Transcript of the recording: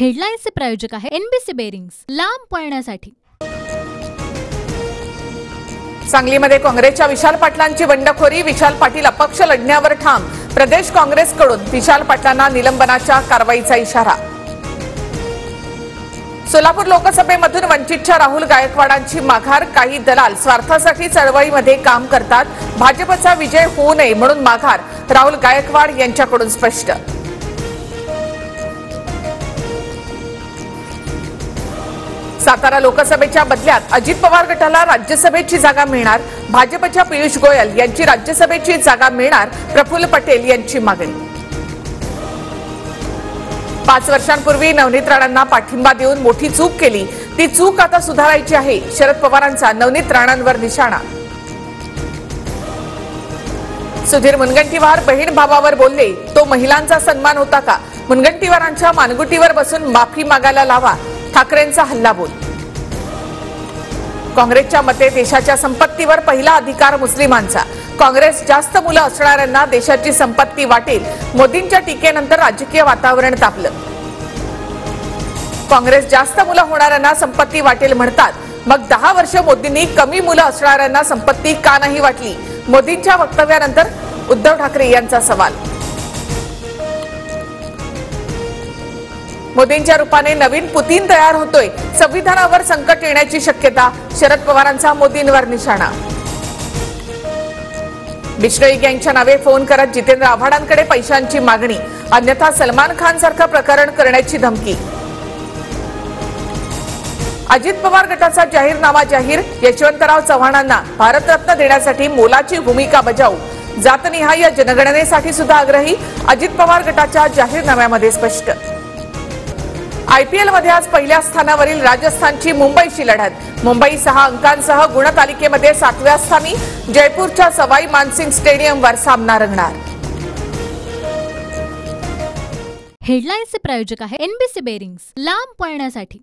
हेडलाईन्सचे प्रायोजक आहे NBC bearings, लांब पळण्यासाठी। सांगलीमध्ये काँग्रेसच्या विशाल पाटलांची बंडखोरी। विशाल पाटील अपक्ष लढण्यावर ठाम। प्रदेश काँग्रेसकडून विशाल पाटलांना निलंबनाच्या कारवाईचा इशारा। सोलापूर लोकसभेमधून वंचितच्या राहुल गायकवाडांची माघार। काही दलाल स्वार्थासाठी चळवळीमध्ये काम करतात, भाजपचा विजय होऊ नये म्हणून माघार। राहुल गायकवाड यांच्याकडून स्पष्ट। सातारा लोकसभेच्या बदल्यात अजित पवार गटाला राज्यसभेची जागा मिळणार। भाजपच्या पियुष गोयल यांची राज्यसभेची जागा मिळणार। प्रफुल्ल पटेल यांची मागणी। 5 वर्षांपूर्वी नवनीत राणांना पाठिंबा देऊन मोठी चूक केली, ती चूक आता सुधारायची आहे। शरद पवारांचा नवनीत राणांवर निशाणा। सुधीर मुनगंटीवार बहीण भावावर बोलले, तो महिलांचा सन्मान होता का? मुनगंटीवारांच्या मानगुटीवर बसून माफी मागायला लावा, ठाकरेंचा हल्लाबोल। काँग्रेसच्या मते देशाच्या संपत्तीवर पहिला अधिकार मुस्लिमांचा। काँग्रेस जास्त मुलं असणाऱ्यांना देशाची संपत्ती वाटेल। मोदींच्या टीकेनंतर राजकीय वातावरण तापलं। काँग्रेस जास्त मुलं होणाऱ्यांना संपत्ती वाटेल म्हणतात, मग 10 वर्ष मोदींनी कमी मुलं असणाऱ्यांना संपत्ती का नाही वाटली? मोदींच्या वक्तव्यानंतर उद्धव ठाकरे यांचा सवाल। मोदींच्या रूपाने नवीन पुतीन तयार होतोय, संविधानावर संकट येण्याची शक्यता। शरद पवारांचा मोदींवर निशाणा। बिश्नोई गँगच्या नावे फोन करत जितेंद्र आव्हाडांकडे पैशांची मागणी, अन्यथा सलमान खान सारखं प्रकरण करण्याची धमकी। अजित पवार गटाचा जाहीरनामा जाहीर। यशवंतराव चव्हाणांना भारतरत्न देण्यासाठी मोलाची भूमिका बजावू। जातनिहाय जनगणनेसाठी सुद्धा आग्रही। अजित पवार गटाच्या जाहीरनाम्यामध्ये स्पष्ट। आयपीएल मध्ये आज पहिल्या स्थानावरील राजस्थानची मुंबईशी लढत। मुंबई 6 अंकांसह गुणतालिकेमध्ये 7व्या स्थानी। जयपूरच्या सवाई मानसिंग स्टेडियमवर सामना रंगणार। हेडलाईन्सचे प्रायोजक आहे एनबीसी बेरिंग्स, लांब पळण्यासाठी।